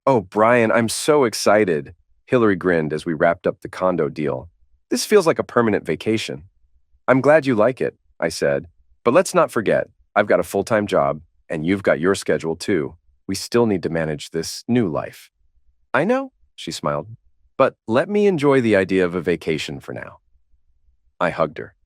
Oh, Brian, I'm so excited. Hillary grinned as we wrapped up the condo deal. This feels like a permanent vacation. I'm glad you like it, I said. But let's not forget, I've got a full-time job, and you've got your schedule too. We still need to manage this new life. I know, she smiled. But let me enjoy the idea of a vacation for now. I hugged her.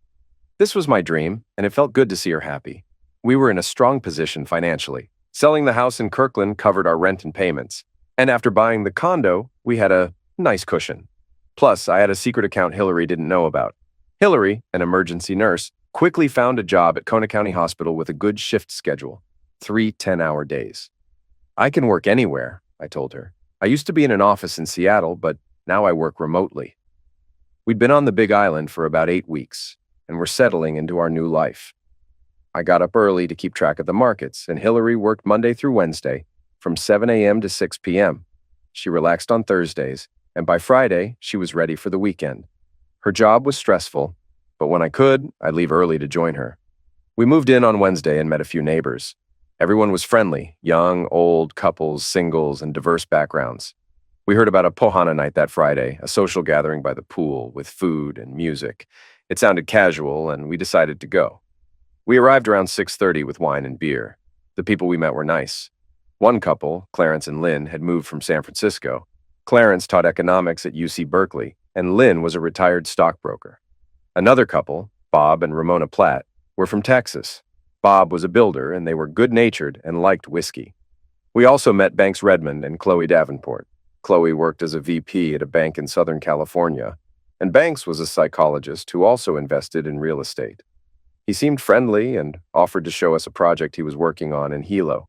This was my dream, and it felt good to see her happy. We were in a strong position financially. Selling the house in Kirkland covered our rent and payments. And after buying the condo, we had a nice cushion. Plus, I had a secret account Hillary didn't know about. Hillary, an emergency nurse, quickly found a job at Kona County Hospital with a good shift schedule, 3 10-hour days. I can work anywhere, I told her. I used to be in an office in Seattle, but now I work remotely. We'd been on the Big Island for about 8 weeks, and were settling into our new life. I got up early to keep track of the markets, and Hillary worked Monday through Wednesday from 7 a.m. to 6 p.m. She relaxed on Thursdays, and by Friday, she was ready for the weekend. Her job was stressful, but when I could, I'd leave early to join her. We moved in on Wednesday and met a few neighbors. Everyone was friendly, young, old, couples, singles, and diverse backgrounds. We heard about a Pohana night that Friday, a social gathering by the pool with food and music. It sounded casual, and we decided to go. We arrived around 6:30 with wine and beer. The people we met were nice. One couple, Clarence and Lynn, had moved from San Francisco. Clarence taught economics at UC Berkeley, and Lynn was a retired stockbroker. Another couple, Bob and Ramona Platt, were from Texas. Bob was a builder, and they were good-natured and liked whiskey. We also met Banks Redmond and Chloe Davenport. Chloe worked as a VP at a bank in Southern California, and Banks was a psychologist who also invested in real estate. He seemed friendly and offered to show us a project he was working on in Hilo.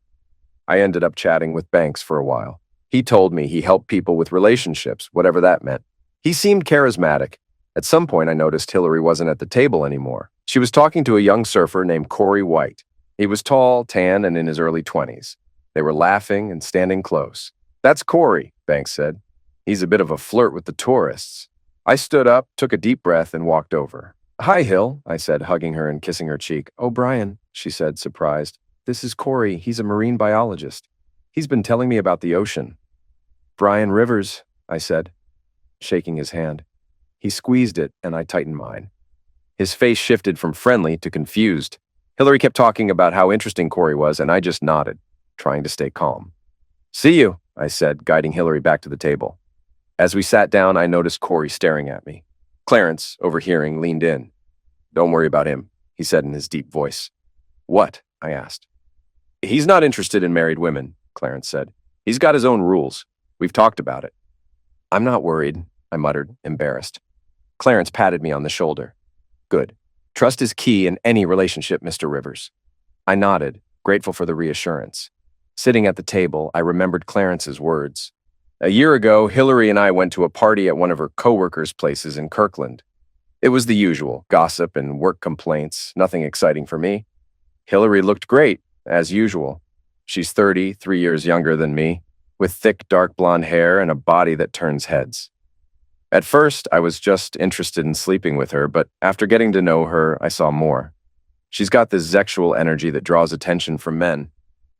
I ended up chatting with Banks for a while. He told me he helped people with relationships, whatever that meant. He seemed charismatic. At some point, I noticed Hillary wasn't at the table anymore. She was talking to a young surfer named Corey White. He was tall, tan, and in his early 20s. They were laughing and standing close. "That's Corey," Banks said. "He's a bit of a flirt with the tourists." I stood up, took a deep breath, and walked over. "Hi, Hill," I said, hugging her and kissing her cheek. "Oh, Brian," she said, surprised. "This is Corey. He's a marine biologist. He's been telling me about the ocean." "Brian Rivers," I said, shaking his hand. He squeezed it, and I tightened mine. His face shifted from friendly to confused. Hillary kept talking about how interesting Corey was, and I just nodded, trying to stay calm. "See you," I said, guiding Hillary back to the table. As we sat down, I noticed Corey staring at me. Clarence, overhearing, leaned in. "Don't worry about him," he said in his deep voice. "What?" I asked. "He's not interested in married women," Clarence said. "He's got his own rules. We've talked about it." "I'm not worried," I muttered, embarrassed. Clarence patted me on the shoulder. "Good. Trust is key in any relationship, Mr. Rivers." I nodded, grateful for the reassurance. Sitting at the table, I remembered Clarence's words. A year ago, Hillary and I went to a party at one of her coworkers' places in Kirkland. It was the usual, gossip and work complaints, nothing exciting for me. Hillary looked great, as usual. She's 30, 3 years younger than me, with thick dark blonde hair and a body that turns heads. At first, I was just interested in sleeping with her, but after getting to know her, I saw more. She's got this sexual energy that draws attention from men.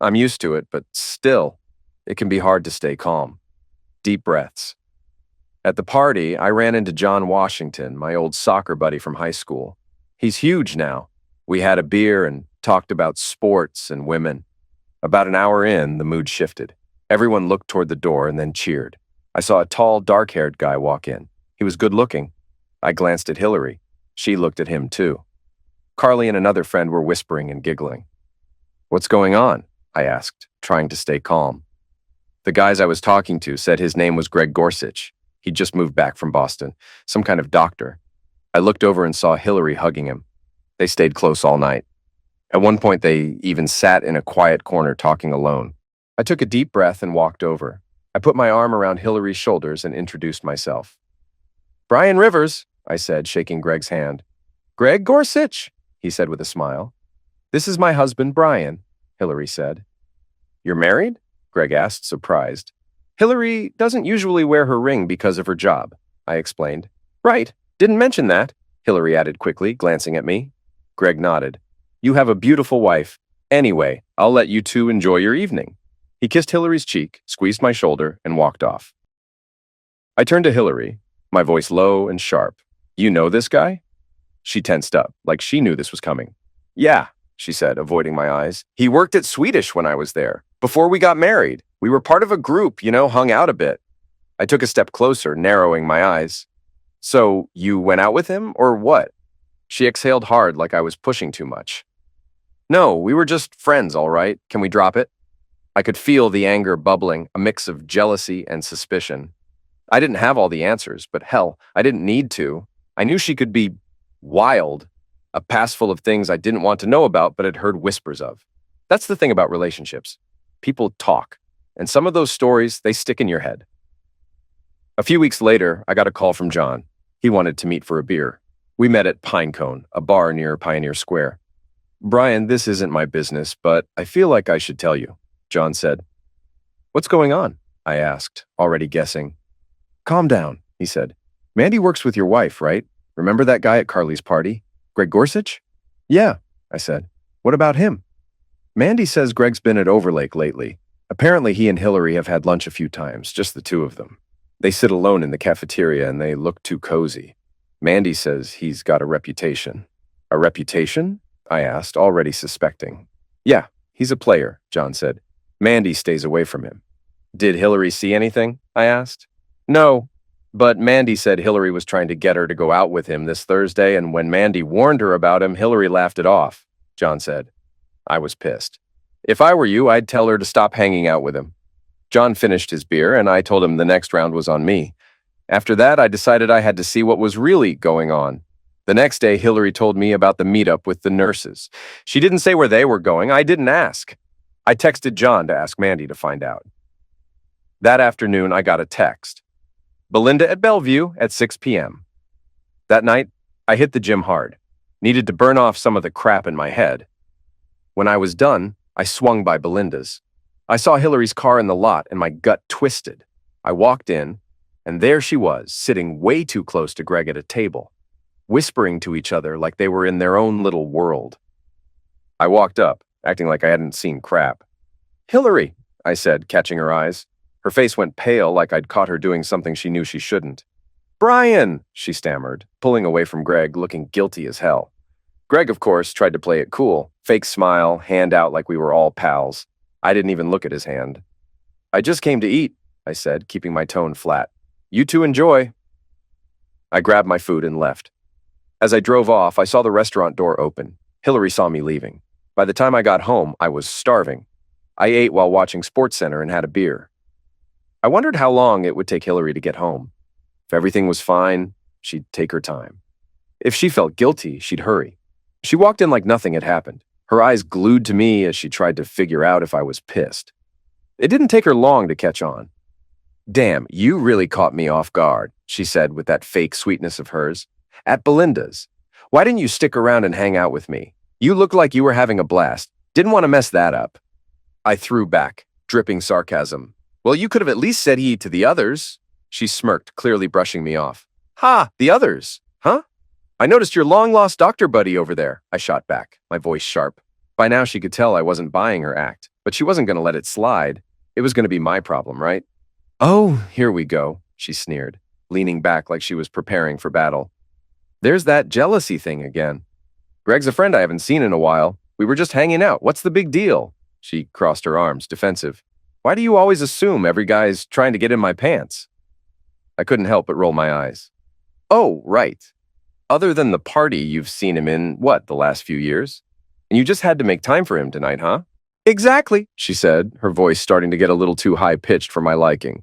I'm used to it, but still, it can be hard to stay calm. Deep breaths. At the party, I ran into John Washington, my old soccer buddy from high school. He's huge now. We had a beer and talked about sports and women. About an hour in, the mood shifted. Everyone looked toward the door and then cheered. I saw a tall, dark-haired guy walk in. He was good-looking. I glanced at Hillary. She looked at him, too. Carly and another friend were whispering and giggling. "What's going on?" I asked, trying to stay calm. The guys I was talking to said his name was Greg Gorsuch. He'd just moved back from Boston, some kind of doctor. I looked over and saw Hillary hugging him. They stayed close all night. At one point, they even sat in a quiet corner talking alone. I took a deep breath and walked over. I put my arm around Hillary's shoulders and introduced myself. "Brian Rivers," I said, shaking Greg's hand. "Greg Gorsuch," he said with a smile. "This is my husband, Brian," Hillary said. "You're married?" Greg asked, surprised. "Hillary doesn't usually wear her ring because of her job," I explained. "Right, didn't mention that," Hillary added quickly, glancing at me. Greg nodded. "You have a beautiful wife. Anyway, I'll let you two enjoy your evening." He kissed Hillary's cheek, squeezed my shoulder, and walked off. I turned to Hillary, my voice low and sharp. You know this guy? She tensed up, like she knew this was coming. Yeah, she said, avoiding my eyes. He worked at Swedish when I was there. Before we got married, we were part of a group, hung out a bit. I took a step closer, narrowing my eyes. So, you went out with him, or what? She exhaled hard, like I was pushing too much. No, we were just friends, all right. Can we drop it? I could feel the anger bubbling, a mix of jealousy and suspicion. I didn't have all the answers, but hell, I didn't need to. I knew she could be wild, a past full of things I didn't want to know about but had heard whispers of. That's the thing about relationships. People talk, and some of those stories, they stick in your head. A few weeks later, I got a call from John. He wanted to meet for a beer. We met at Pinecone, a bar near Pioneer Square. Brian, this isn't my business, but I feel like I should tell you, John said. What's going on? I asked, already guessing. Calm down, he said. Mandy works with your wife, right? Remember that guy at Carly's party? Greg Gorsuch? Yeah, I said. What about him? Mandy says Greg's been at Overlake lately. Apparently he and Hillary have had lunch a few times, just the two of them. They sit alone in the cafeteria and they look too cozy. Mandy says he's got a reputation. A reputation? I asked, already suspecting. Yeah, he's a player, John said. Mandy stays away from him. Did Hillary see anything? I asked. No, but Mandy said Hillary was trying to get her to go out with him this Thursday, and when Mandy warned her about him, Hillary laughed it off, John said. I was pissed. If I were you, I'd tell her to stop hanging out with him. John finished his beer, and I told him the next round was on me. After that, I decided I had to see what was really going on. The next day, Hillary told me about the meetup with the nurses. She didn't say where they were going. I didn't ask. I texted John to ask Mandy to find out. That afternoon, I got a text. Belinda at Bellevue at 6 p.m. That night, I hit the gym hard. Needed to burn off some of the crap in my head. When I was done, I swung by Belinda's. I saw Hillary's car in the lot and my gut twisted. I walked in, and there she was, sitting way too close to Greg at a table, whispering to each other like they were in their own little world. I walked up, acting like I hadn't seen crap. Hillary, I said, catching her eyes. Her face went pale like I'd caught her doing something she knew she shouldn't. Brian, she stammered, pulling away from Greg, looking guilty as hell. Greg, of course, tried to play it cool, fake smile, hand out like we were all pals. I didn't even look at his hand. I just came to eat, I said, keeping my tone flat. You two enjoy. I grabbed my food and left. As I drove off, I saw the restaurant door open. Hillary saw me leaving. By the time I got home, I was starving. I ate while watching SportsCenter and had a beer. I wondered how long it would take Hillary to get home. If everything was fine, she'd take her time. If she felt guilty, she'd hurry. She walked in like nothing had happened, her eyes glued to me as she tried to figure out if I was pissed. It didn't take her long to catch on. Damn, you really caught me off guard, she said with that fake sweetness of hers. At Belinda's. Why didn't you stick around and hang out with me? You looked like you were having a blast. Didn't want to mess that up. I threw back, dripping sarcasm. Well, you could have at least said he to the others. She smirked, clearly brushing me off. Ha, the others, huh? I noticed your long-lost doctor buddy over there, I shot back, my voice sharp. By now she could tell I wasn't buying her act, but she wasn't going to let it slide. It was going to be my problem, right? Oh, here we go, she sneered, leaning back like she was preparing for battle. There's that jealousy thing again. Greg's a friend I haven't seen in a while. We were just hanging out. What's the big deal? She crossed her arms, defensive. Why do you always assume every guy's trying to get in my pants? I couldn't help but roll my eyes. Oh, right. Other than the party you've seen him in, the last few years? And you just had to make time for him tonight, huh? Exactly, she said, her voice starting to get a little too high-pitched for my liking.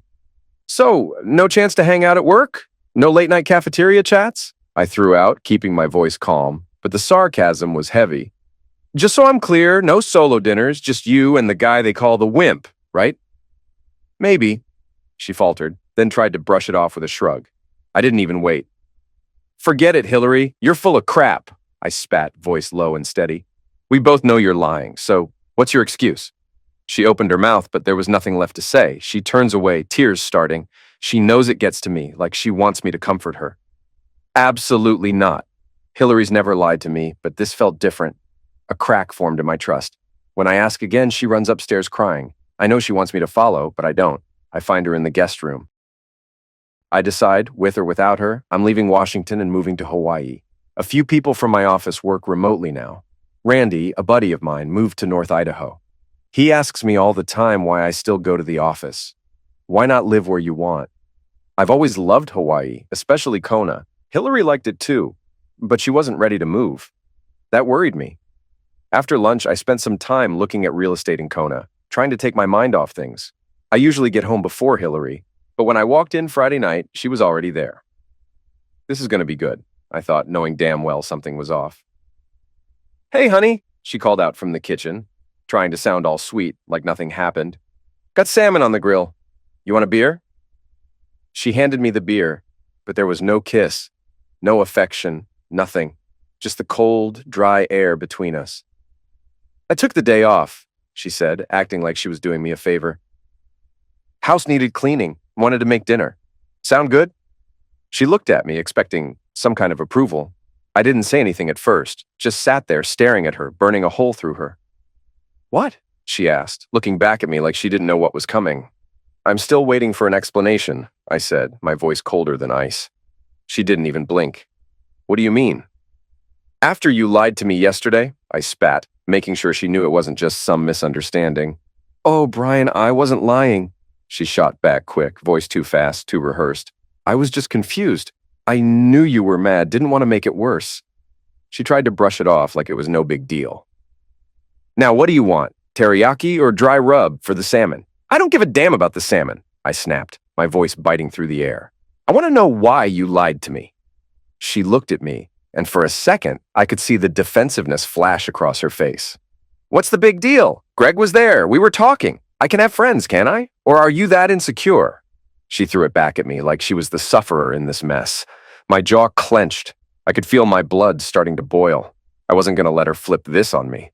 So, no chance to hang out at work? No late-night cafeteria chats? I threw out, keeping my voice calm, but the sarcasm was heavy. Just so I'm clear, no solo dinners, just you and the guy they call the wimp, right? Maybe, she faltered, then tried to brush it off with a shrug. I didn't even wait. Forget it, Hillary. You're full of crap, I spat, voice low and steady. We both know you're lying, so what's your excuse? She opened her mouth, but there was nothing left to say. She turns away, tears starting. She knows it gets to me, like she wants me to comfort her. Absolutely not. Hillary's never lied to me, but this felt different. A crack formed in my trust. When I ask again, she runs upstairs crying. I know she wants me to follow, but I don't. I find her in the guest room. I decide, with or without her, I'm leaving Washington and moving to Hawaii. A few people from my office work remotely now. Randy, a buddy of mine, moved to North Idaho. He asks me all the time why I still go to the office. Why not live where you want? I've always loved Hawaii, especially Kona. Hillary liked it too, but she wasn't ready to move. That worried me. After lunch, I spent some time looking at real estate in Kona, trying to take my mind off things. I usually get home before Hillary, but when I walked in Friday night, she was already there. This is going to be good, I thought, knowing damn well something was off. "Hey, honey," she called out from the kitchen, trying to sound all sweet, like nothing happened. "Got salmon on the grill. You want a beer?" She handed me the beer, but there was no kiss, no affection, nothing, just the cold, dry air between us. "I took the day off," she said, acting like she was doing me a favor. "House needed cleaning, wanted to make dinner. Sound good?" She looked at me, expecting some kind of approval. I didn't say anything at first, just sat there staring at her, burning a hole through her. "What?" she asked, looking back at me like she didn't know what was coming. "I'm still waiting for an explanation," I said, my voice colder than ice. She didn't even blink. "What do you mean?" "After you lied to me yesterday," I spat, making sure she knew it wasn't just some misunderstanding. "Oh, Brian, I wasn't lying," she shot back quick, voice too fast, too rehearsed. "I was just confused. I knew you were mad, didn't want to make it worse." She tried to brush it off like it was no big deal. "Now, what do you want? Teriyaki or dry rub for the salmon?" "I don't give a damn about the salmon," I snapped, my voice biting through the air. "I want to know why you lied to me." She looked at me, and for a second, I could see the defensiveness flash across her face. "What's the big deal? Greg was there. We were talking. I can have friends, can't I? Or are you that insecure?" She threw it back at me like she was the sufferer in this mess. My jaw clenched. I could feel my blood starting to boil. I wasn't going to let her flip this on me.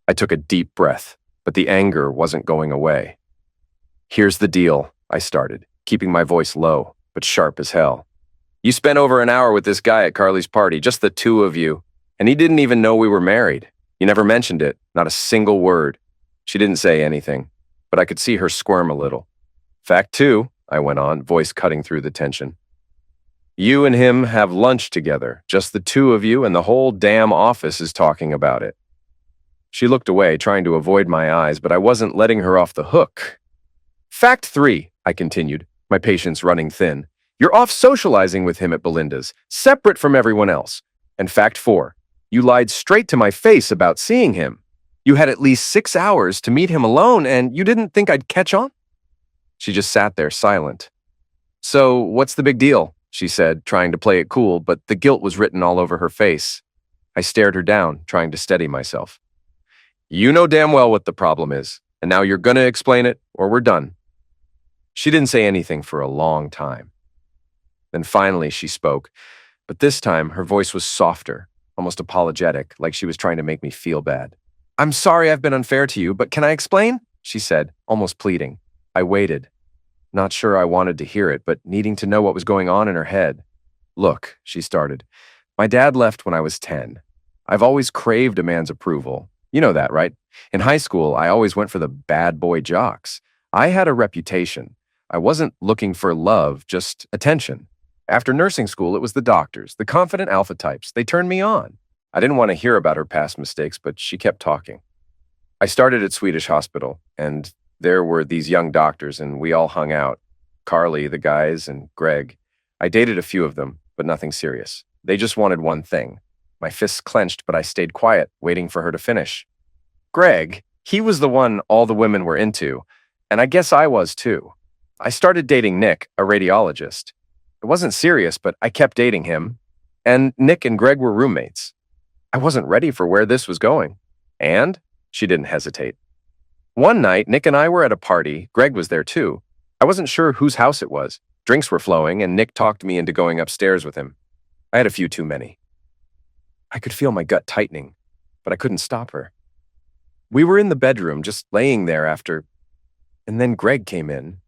I took a deep breath, but the anger wasn't going away. "Here's the deal," I started, keeping my voice low, but sharp as hell. "You spent over an hour with this guy at Carly's party, just the two of you, and he didn't even know we were married. You never mentioned it, not a single word." She didn't say anything, but I could see her squirm a little. "Fact two," I went on, voice cutting through the tension. "You and him have lunch together, just the two of you, and the whole damn office is talking about it." She looked away, trying to avoid my eyes, but I wasn't letting her off the hook. "Fact three," I continued, my patience running thin. "You're off socializing with him at Belinda's, separate from everyone else. And fact four, you lied straight to my face about seeing him. You had at least 6 hours to meet him alone, and you didn't think I'd catch on?" She just sat there, silent. "So, what's the big deal?" she said, trying to play it cool, but the guilt was written all over her face. I stared her down, trying to steady myself. "You know damn well what the problem is, and now you're gonna explain it, or we're done." She didn't say anything for a long time. Then finally she spoke, but this time her voice was softer, almost apologetic, like she was trying to make me feel bad. "I'm sorry I've been unfair to you, but can I explain?" she said, almost pleading. I waited. Not sure I wanted to hear it, but needing to know what was going on in her head. "Look," she started, "my dad left when I was 10. I've always craved a man's approval. You know that, right? In high school, I always went for the bad boy jocks. I had a reputation. I wasn't looking for love, just attention. After nursing school, it was the doctors, the confident alpha types. They turned me on." I didn't want to hear about her past mistakes, but she kept talking. "I started at Swedish Hospital, and there were these young doctors, and we all hung out. Carly, the guys, and Greg. I dated a few of them, but nothing serious. They just wanted one thing." My fists clenched, but I stayed quiet, waiting for her to finish. "Greg, he was the one all the women were into, and I guess I was too. I started dating Nick, a radiologist. It wasn't serious, but I kept dating him, and Nick and Greg were roommates. I wasn't ready for where this was going. And?" She didn't hesitate. "One night, Nick and I were at a party. Greg was there too. I wasn't sure whose house it was. Drinks were flowing, and Nick talked me into going upstairs with him. I had a few too many." I could feel my gut tightening, but I couldn't stop her. "We were in the bedroom, just laying there after, and then Greg came in.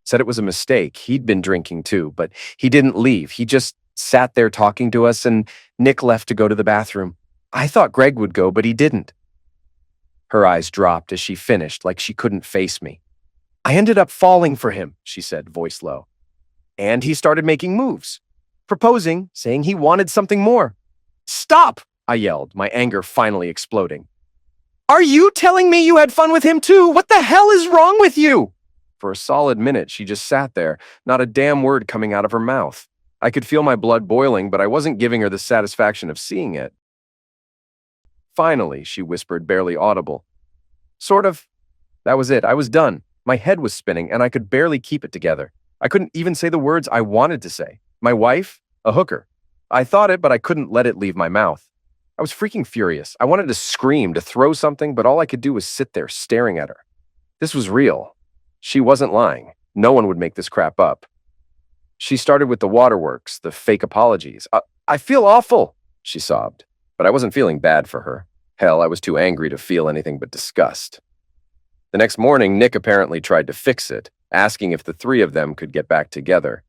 Said it was a mistake. He'd been drinking too, but he didn't leave. He just sat there talking to us, and Nick left to go to the bathroom. I thought Greg would go, but he didn't." Her eyes dropped as she finished, like she couldn't face me. I ended up falling for him, she said, voice low. And he started making moves, proposing, saying he wanted something more. Stop! I yelled, my anger finally exploding. Are you telling me you had fun with him too? What the hell is wrong with you? For a solid minute, she just sat there, not a damn word coming out of her mouth. I could feel my blood boiling, but I wasn't giving her the satisfaction of seeing it. Finally, she whispered, barely audible. Sort of. That was it. I was done. My head was spinning, and I could barely keep it together. I couldn't even say the words I wanted to say. My wife? A hooker. I thought it, but I couldn't let it leave my mouth. I was freaking furious. I wanted to scream, to throw something, but all I could do was sit there staring at her. This was real. She wasn't lying. No one would make this crap up. She started with the waterworks, the fake apologies. I feel awful, she sobbed. But I wasn't feeling bad for her. Hell, I was too angry to feel anything but disgust. The next morning, Nick apparently tried to fix it, asking if the three of them could get back together.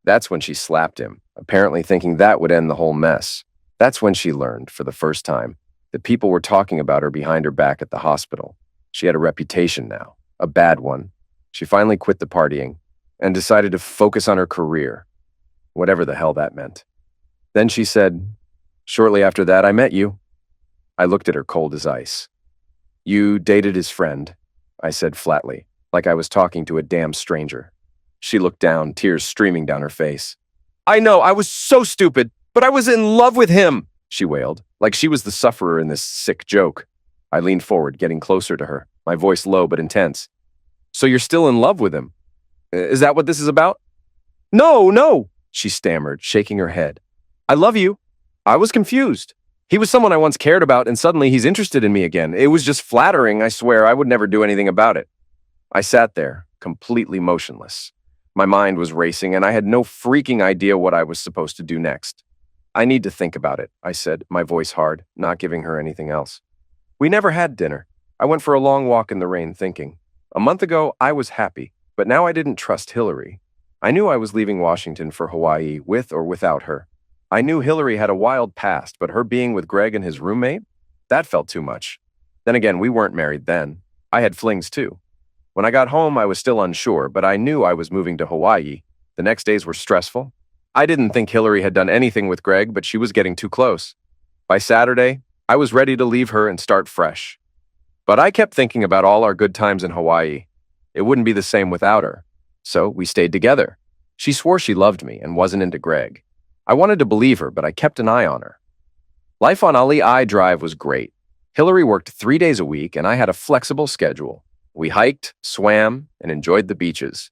That's when she slapped him, apparently thinking that would end the whole mess. That's when she learned, for the first time, that people were talking about her behind her back at the hospital. She had a reputation now, a bad one. She finally quit the partying and decided to focus on her career, whatever the hell that meant. Then she said, "Shortly after that, I met you." I looked at her cold as ice. "You dated his friend," I said flatly, like I was talking to a damn stranger. She looked down, tears streaming down her face. "I know, I was so stupid. But I was in love with him," she wailed, like she was the sufferer in this sick joke. I leaned forward, getting closer to her, my voice low but intense. "So you're still in love with him? Is that what this is about?" No, she stammered, shaking her head. "I love you. I was confused. He was someone I once cared about, and suddenly he's interested in me again. It was just flattering, I swear. I would never do anything about it." I sat there, completely motionless. My mind was racing, and I had no freaking idea what I was supposed to do next. "I need to think about it," I said, my voice hard, not giving her anything else. We never had dinner. I went for a long walk in the rain thinking. A month ago, I was happy, but now I didn't trust Hillary. I knew I was leaving Washington for Hawaii, with or without her. I knew Hillary had a wild past, but her being with Greg and his roommate? That felt too much. Then again, we weren't married then. I had flings too. When I got home, I was still unsure, but I knew I was moving to Hawaii. The next days were stressful. I didn't think Hillary had done anything with Greg, but she was getting too close. By Saturday, I was ready to leave her and start fresh. But I kept thinking about all our good times in Hawaii. It wouldn't be the same without her. So we stayed together. She swore she loved me and wasn't into Greg. I wanted to believe her, but I kept an eye on her. Life on Ali I Drive was great. Hillary worked 3 days a week, and I had a flexible schedule. We hiked, swam, and enjoyed the beaches.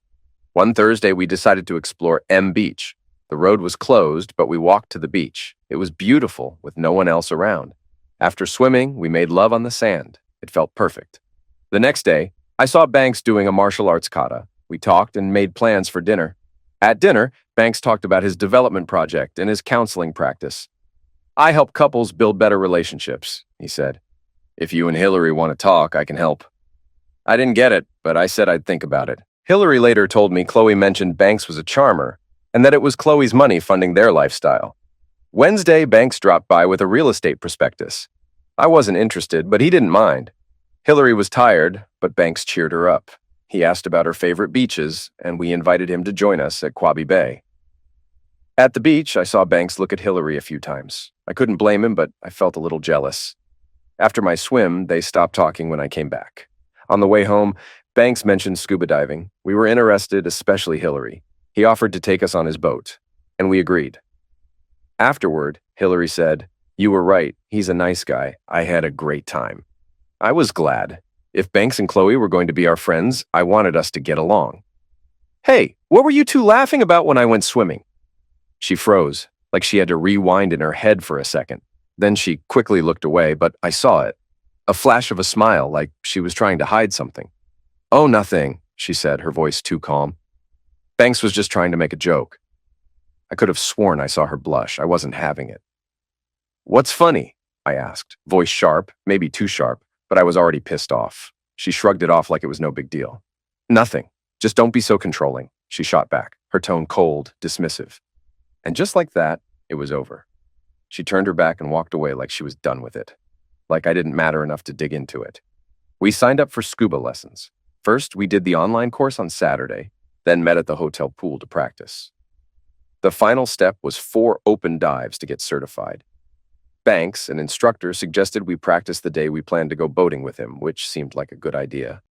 One Thursday, we decided to explore M Beach. The road was closed, but we walked to the beach. It was beautiful, with no one else around. After swimming, we made love on the sand. It felt perfect. The next day, I saw Banks doing a martial arts kata. We talked and made plans for dinner. At dinner, Banks talked about his development project and his counseling practice. "I help couples build better relationships," he said. "If you and Hillary want to talk, I can help." I didn't get it, but I said I'd think about it. Hillary later told me Chloe mentioned Banks was a charmer, and that it was Chloe's money funding their lifestyle. Wednesday, Banks dropped by with a real estate prospectus. I wasn't interested, but he didn't mind. Hillary was tired, but Banks cheered her up. He asked about her favorite beaches, and we invited him to join us at Quabi Bay. At the beach, I saw Banks look at Hillary a few times. I couldn't blame him, but I felt a little jealous. After my swim, they stopped talking when I came back. On the way home, Banks mentioned scuba diving. We were interested, especially Hillary. He offered to take us on his boat, and we agreed. Afterward, Hillary said, "You were right. He's a nice guy. I had a great time." I was glad. If Banks and Chloe were going to be our friends, I wanted us to get along. "Hey, what were you two laughing about when I went swimming?" She froze, like she had to rewind in her head for a second. Then she quickly looked away, but I saw it. A flash of a smile, like she was trying to hide something. "Oh, nothing," she said, her voice too calm. Banks was just trying to make a joke. I could have sworn I saw her blush. I wasn't having it. "What's funny?" I asked, voice sharp, maybe too sharp, but I was already pissed off. She shrugged it off like it was no big deal. "Nothing. Just don't be so controlling," she shot back, her tone cold, dismissive. And just like that, it was over. She turned her back and walked away like she was done with it, like I didn't matter enough to dig into it. We signed up for scuba lessons. First, we did the online course on Saturday, then met at the hotel pool to practice. The final step was 4 open dives to get certified. Banks, an instructor, suggested we practice the day we planned to go boating with him, which seemed like a good idea.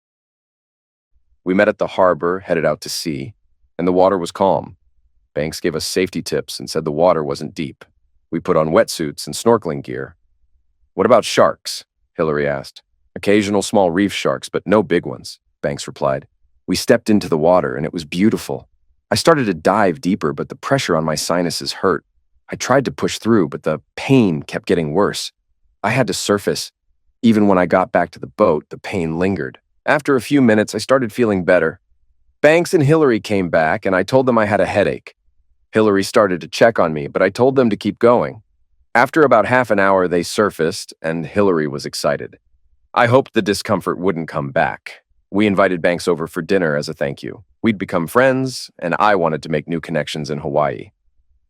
We met at the harbor, headed out to sea, and the water was calm. Banks gave us safety tips and said the water wasn't deep. We put on wetsuits and snorkeling gear. "What about sharks?" Hillary asked. "Occasional small reef sharks, but no big ones," Banks replied. We stepped into the water, and it was beautiful. I started to dive deeper, but the pressure on my sinuses hurt. I tried to push through, but the pain kept getting worse. I had to surface. Even when I got back to the boat, the pain lingered. After a few minutes, I started feeling better. Banks and Hillary came back, and I told them I had a headache. Hillary started to check on me, but I told them to keep going. After about half an hour, they surfaced, and Hillary was excited. I hoped the discomfort wouldn't come back. We invited Banks over for dinner as a thank you. We'd become friends, and I wanted to make new connections in Hawaii.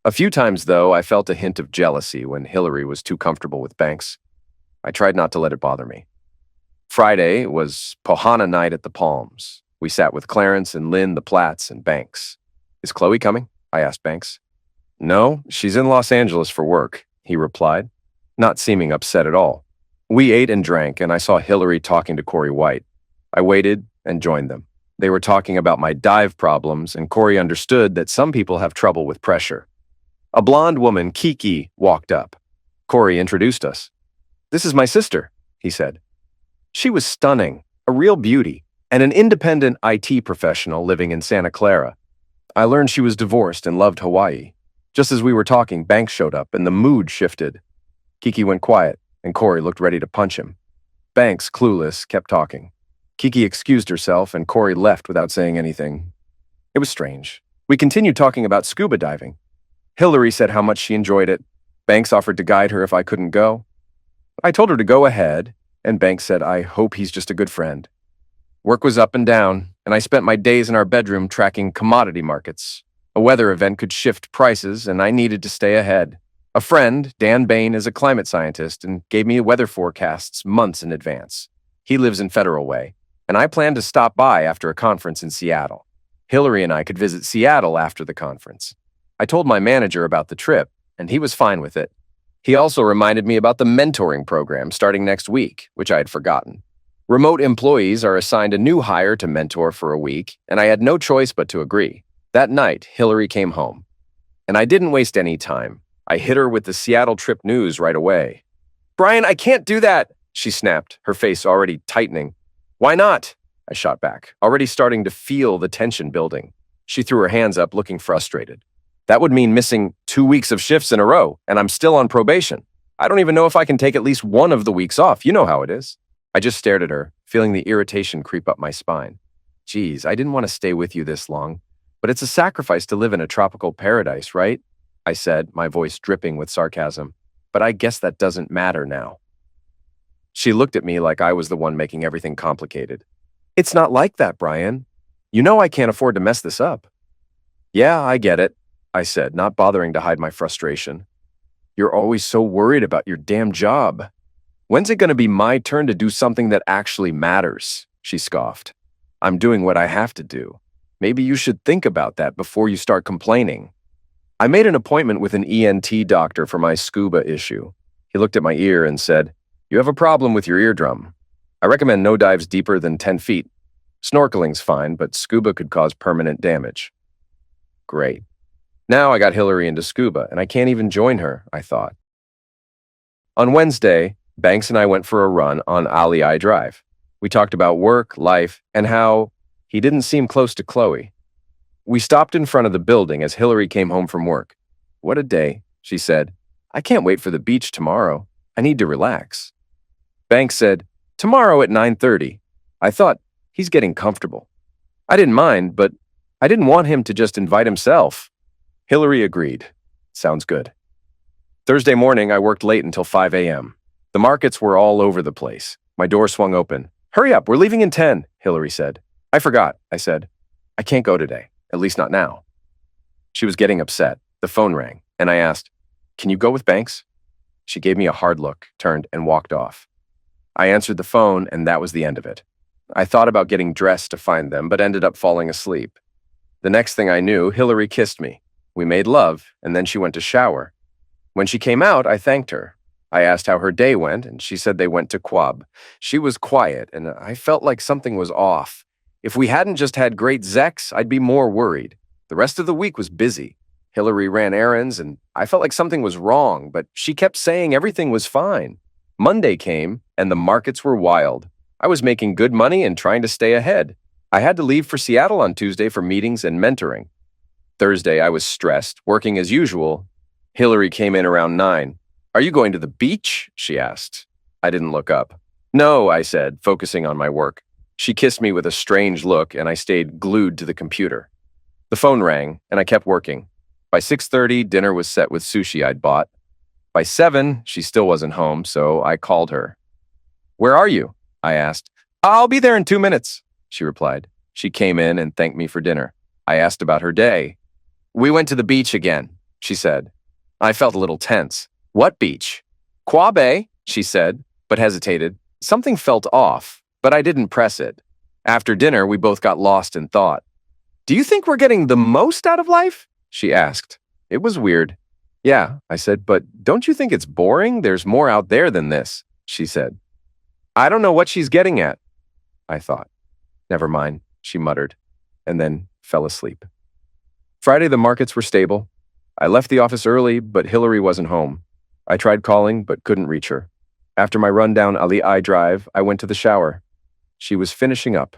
A few times, though, I felt a hint of jealousy when Hillary was too comfortable with Banks. I tried not to let it bother me. Friday was Pohana night at the Palms. We sat with Clarence and Lynn, the Platts, and Banks. "Is Chloe coming?" I asked Banks. "No, she's in Los Angeles for work," he replied, not seeming upset at all. We ate and drank, and I saw Hillary talking to Corey White. I waited and joined them. They were talking about my dive problems, and Corey understood that some people have trouble with pressure. A blonde woman, Kiki, walked up. Corey introduced us. "This is my sister," he said. She was stunning, a real beauty, and an independent IT professional living in Santa Clara. I learned she was divorced and loved Hawaii. Just as we were talking, Banks showed up, and the mood shifted. Kiki went quiet, and Corey looked ready to punch him. Banks, clueless, kept talking. Kiki excused herself, and Corey left without saying anything. It was strange. We continued talking about scuba diving. Hillary said how much she enjoyed it. Banks offered to guide her if I couldn't go. I told her to go ahead, and Banks said, "I hope he's just a good friend." Work was up and down, and I spent my days in our bedroom tracking commodity markets. A weather event could shift prices, and I needed to stay ahead. A friend, Dan Bain, is a climate scientist and gave me weather forecasts months in advance. He lives in Federal Way, and I planned to stop by after a conference in Seattle. Hillary and I could visit Seattle after the conference. I told my manager about the trip, and he was fine with it. He also reminded me about the mentoring program starting next week, which I had forgotten. Remote employees are assigned a new hire to mentor for a week, and I had no choice but to agree. That night, Hillary came home. And I didn't waste any time. I hit her with the Seattle trip news right away. "Brian, I can't do that," she snapped, her face already tightening. "Why not?" I shot back, already starting to feel the tension building. She threw her hands up, looking frustrated. "That would mean missing 2 weeks of shifts in a row, and I'm still on probation. I don't even know if I can take at least one of the weeks off. You know how it is." I just stared at her, feeling the irritation creep up my spine. "Geez, I didn't want to stay with you this long, but it's a sacrifice to live in a tropical paradise, right?" I said, my voice dripping with sarcasm. "But I guess that doesn't matter now." She looked at me like I was the one making everything complicated. "It's not like that, Brian. You know I can't afford to mess this up." "Yeah, I get it," I said, not bothering to hide my frustration. "You're always so worried about your damn job. When's it going to be my turn to do something that actually matters?" She scoffed. "I'm doing what I have to do. Maybe you should think about that before you start complaining." I made an appointment with an ENT doctor for my scuba issue. He looked at my ear and said, "You have a problem with your eardrum. I recommend no dives deeper than 10 feet. Snorkeling's fine, but scuba could cause permanent damage." Great. Now I got Hillary into scuba, and I can't even join her, I thought. On Wednesday, Banks and I went for a run on Alii Drive. We talked about work, life, and how he didn't seem close to Chloe. We stopped in front of the building as Hillary came home from work. "What a day," she said. "I can't wait for the beach tomorrow. I need to relax." Banks said, "Tomorrow at 9:30. I thought, he's getting comfortable. I didn't mind, but I didn't want him to just invite himself. Hillary agreed. Sounds good. Thursday morning, I worked late until 5 a.m. The markets were all over the place. My door swung open. "Hurry up, we're leaving in 10, Hillary said. "I forgot," I said. "I can't go today, at least not now." She was getting upset. The phone rang, and I asked, "Can you go with Banks?" She gave me a hard look, turned, and walked off. I answered the phone, and that was the end of it. I thought about getting dressed to find them, but ended up falling asleep. The next thing I knew, Hillary kissed me. We made love, and then she went to shower. When she came out, I thanked her. I asked how her day went, and she said they went to Quab. She was quiet, and I felt like something was off. If we hadn't just had great Zex, I'd be more worried. The rest of the week was busy. Hillary ran errands, and I felt like something was wrong, but she kept saying everything was fine. Monday came, and the markets were wild. I was making good money and trying to stay ahead. I had to leave for Seattle on Tuesday for meetings and mentoring. Thursday, I was stressed, working as usual. Hillary came in around 9. "Are you going to the beach?" she asked. I didn't look up. "No," I said, focusing on my work. She kissed me with a strange look, and I stayed glued to the computer. The phone rang, and I kept working. By 6:30, dinner was set with sushi I'd bought. By 7, she still wasn't home, so I called her. "Where are you?" I asked. "I'll be there in 2 minutes," she replied. She came in and thanked me for dinner. I asked about her day. "We went to the beach again," she said. I felt a little tense. "What beach?" "Quabe," she said, but hesitated. Something felt off, but I didn't press it. After dinner, we both got lost in thought. "Do you think we're getting the most out of life?" she asked. It was weird. "Yeah," I said, "but don't you think it's boring? There's more out there than this," she said. "I don't know what she's getting at," I thought. "Never mind," she muttered, and then fell asleep. Friday, the markets were stable. I left the office early, but Hillary wasn't home. I tried calling, but couldn't reach her. After my run down Ali I Drive, I went to the shower. She was finishing up.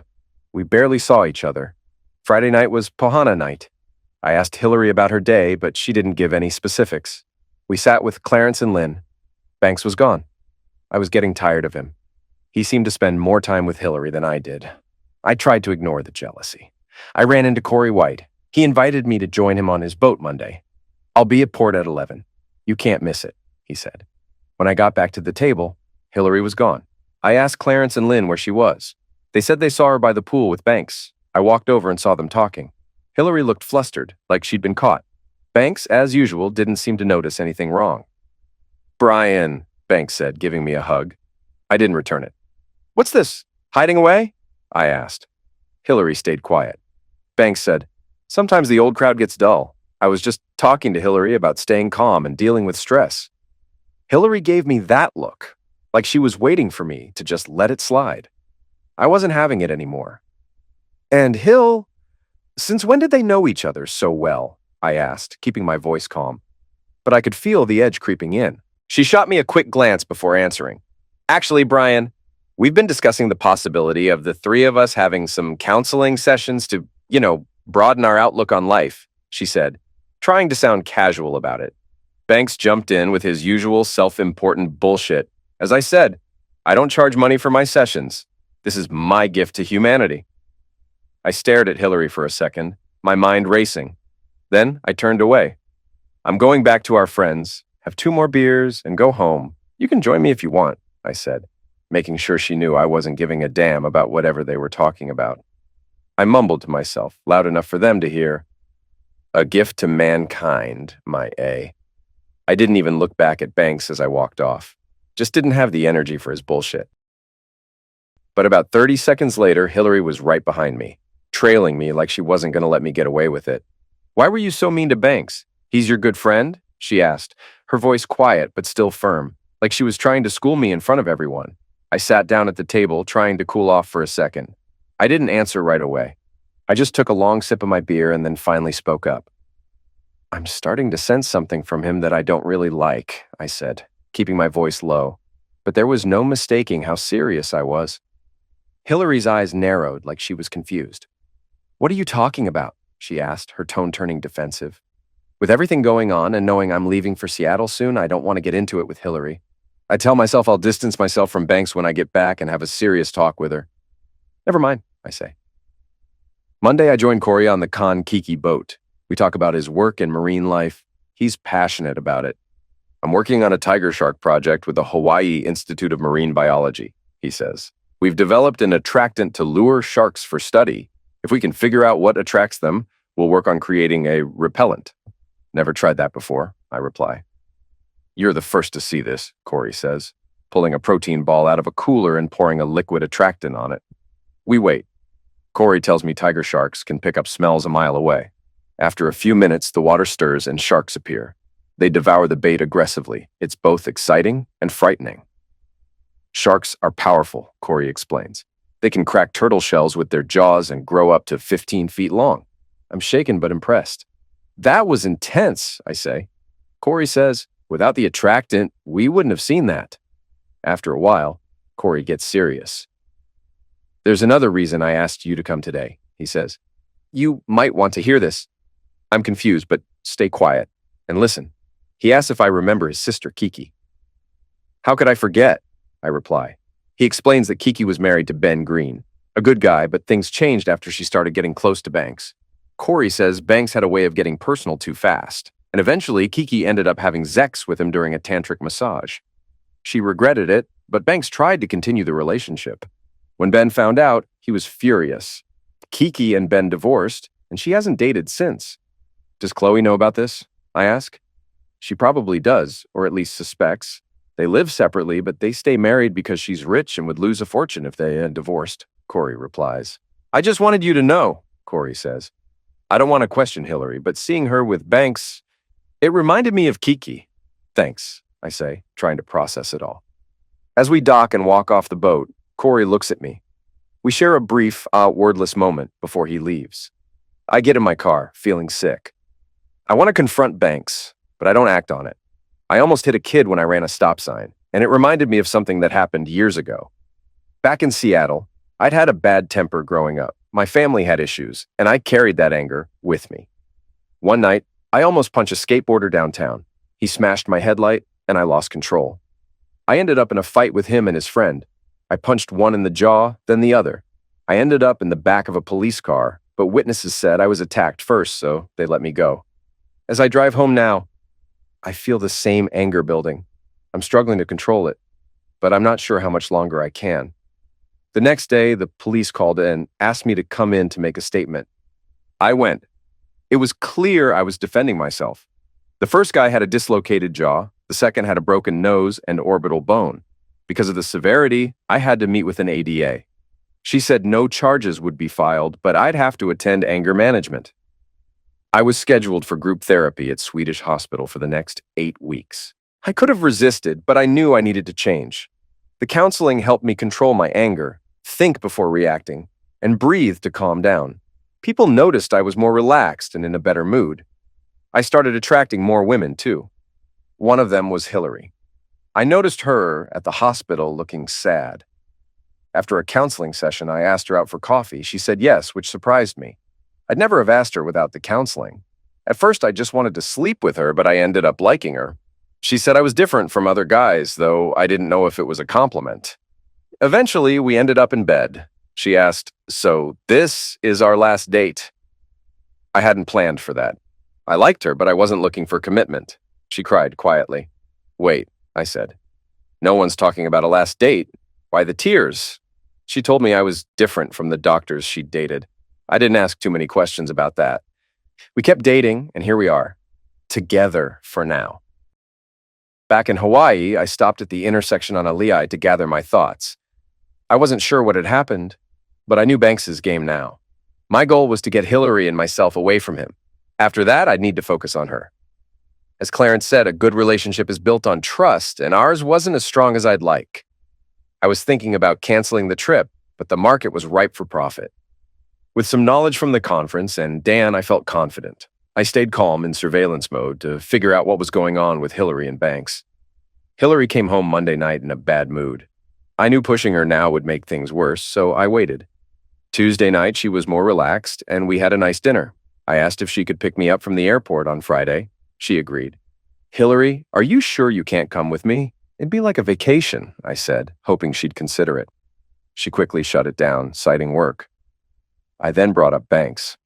We barely saw each other. Friday night was Pohana night. I asked Hillary about her day, but she didn't give any specifics. We sat with Clarence and Lynn. Banks was gone. I was getting tired of him. He seemed to spend more time with Hillary than I did. I tried to ignore the jealousy. I ran into Corey White. He invited me to join him on his boat Monday. "I'll be at port at 11. You can't miss it," he said. When I got back to the table, Hillary was gone. I asked Clarence and Lynn where she was. They said they saw her by the pool with Banks. I walked over and saw them talking. Hillary looked flustered, like she'd been caught. Banks, as usual, didn't seem to notice anything wrong. "Brian," Banks said, giving me a hug. I didn't return it. "What's this? Hiding away?" I asked. Hillary stayed quiet. Banks said, "Sometimes the old crowd gets dull. I was just talking to Hillary about staying calm and dealing with stress." Hillary gave me that look, like she was waiting for me to just let it slide. I wasn't having it anymore. "And Hill, since when did they know each other so well?" I asked, keeping my voice calm. But I could feel the edge creeping in. She shot me a quick glance before answering. "Actually, Brian, we've been discussing the possibility of the three of us having some counseling sessions to, broaden our outlook on life," she said, trying to sound casual about it. Banks jumped in with his usual self-important bullshit. "As I said, I don't charge money for my sessions. This is my gift to humanity." I stared at Hillary for a second, my mind racing. Then I turned away. "I'm going back to our friends, have 2 more beers, and go home. You can join me if you want," I said, making sure she knew I wasn't giving a damn about whatever they were talking about. I mumbled to myself, loud enough for them to hear, "A gift to mankind, my A." I didn't even look back at Banks as I walked off. Just didn't have the energy for his bullshit. But about 30 seconds later, Hillary was right behind me, trailing me like she wasn't going to let me get away with it. "Why were you so mean to Banks? He's your good friend?" she asked, her voice quiet but still firm, like she was trying to school me in front of everyone. I sat down at the table, trying to cool off for a second. I didn't answer right away. I just took a long sip of my beer and then finally spoke up. "I'm starting to sense something from him that I don't really like," I said, keeping my voice low. But there was no mistaking how serious I was. Hillary's eyes narrowed like she was confused. "What are you talking about?" she asked, her tone turning defensive. With everything going on and knowing I'm leaving for Seattle soon, I don't want to get into it with Hillary. I tell myself I'll distance myself from Banks when I get back and have a serious talk with her. "Never mind," I say. Monday, I joined Corey on the Kiki boat. We talk about his work and marine life. He's passionate about it. "I'm working on a tiger shark project with the Hawaii Institute of Marine Biology," he says. "We've developed an attractant to lure sharks for study. If we can figure out what attracts them, we'll work on creating a repellent." "Never tried that before," I reply. "You're the first to see this," Corey says. pulling a protein ball out of a cooler and pouring a liquid attractant on it. We wait. Corey tells me tiger sharks can pick up smells a mile away. After a few minutes, the water stirs and sharks appear. They devour the bait aggressively. It's both exciting and frightening. Sharks are powerful, Corey explains. They can crack turtle shells with their jaws and grow up to 15 feet long. I'm shaken but impressed. That was intense, I say. Corey says, without the attractant, we wouldn't have seen that. After a while, Corey gets serious. There's another reason I asked you to come today, he says. You might want to hear this. I'm confused, but stay quiet and listen. He asks if I remember his sister, Kiki. How could I forget? I reply. He explains that Kiki was married to Ben Green, a good guy, but things changed after she started getting close to Banks. Corey says Banks had a way of getting personal too fast, and eventually Kiki ended up having sex with him during a tantric massage. She regretted it, but Banks tried to continue the relationship. When Ben found out, he was furious. Kiki and Ben divorced, and she hasn't dated since. Does Chloe know about this? I ask. She probably does, or at least suspects. They live separately, but they stay married because she's rich and would lose a fortune if they divorced, Corey replies. I just wanted you to know, Corey says. I don't want to question Hillary, but seeing her with Banks, it reminded me of Kiki. Thanks, I say, trying to process it all. As we dock and walk off the boat, Corey looks at me. We share a brief, wordless moment before he leaves. I get in my car, feeling sick. I want to confront Banks, but I don't act on it. I almost hit a kid when I ran a stop sign, and it reminded me of something that happened years ago. Back in Seattle, I'd had a bad temper growing up. My family had issues, and I carried that anger with me. One night, I almost punched a skateboarder downtown. He smashed my headlight, and I lost control. I ended up in a fight with him and his friend. I punched one in the jaw, then the other. I ended up in the back of a police car, but witnesses said I was attacked first, so they let me go. As I drive home now, I feel the same anger building. I'm struggling to control it, but I'm not sure how much longer I can. The next day, the police called and asked me to come in to make a statement. I went. It was clear I was defending myself. The first guy had a dislocated jaw. The second had a broken nose and orbital bone. Because of the severity, I had to meet with an ADA. She said no charges would be filed, but I'd have to attend anger management. I was scheduled for group therapy at Swedish Hospital for the next 8 weeks. I could have resisted, but I knew I needed to change. The counseling helped me control my anger, think before reacting, and breathe to calm down. People noticed I was more relaxed and in a better mood. I started attracting more women, too. One of them was Hillary. I noticed her at the hospital looking sad. After a counseling session, I asked her out for coffee. She said yes, which surprised me. I'd never have asked her without the counseling. At first, I just wanted to sleep with her, but I ended up liking her. She said I was different from other guys, though I didn't know if it was a compliment. Eventually, we ended up in bed. She asked, "So this is our last date?" I hadn't planned for that. I liked her, but I wasn't looking for commitment. She cried quietly. "Wait," I said. "No one's talking about a last date. Why the tears?" She told me I was different from the doctors she'd dated. I didn't ask too many questions about that. We kept dating, and here we are. Together for now. Back in Hawaii, I stopped at the intersection on Ali'i to gather my thoughts. I wasn't sure what had happened, but I knew Banks's game now. My goal was to get Hillary and myself away from him. After that, I'd need to focus on her. As Clarence said, a good relationship is built on trust, and ours wasn't as strong as I'd like. I was thinking about canceling the trip, but the market was ripe for profit. With some knowledge from the conference and Dan, I felt confident. I stayed calm in surveillance mode to figure out what was going on with Hillary and Banks. Hillary came home Monday night in a bad mood. I knew pushing her now would make things worse, so I waited. Tuesday night, she was more relaxed, and we had a nice dinner. I asked if she could pick me up from the airport on Friday. She agreed. "Hillary, are you sure you can't come with me? It'd be like a vacation," I said, hoping she'd consider it. She quickly shut it down, citing work. I then brought up Banks.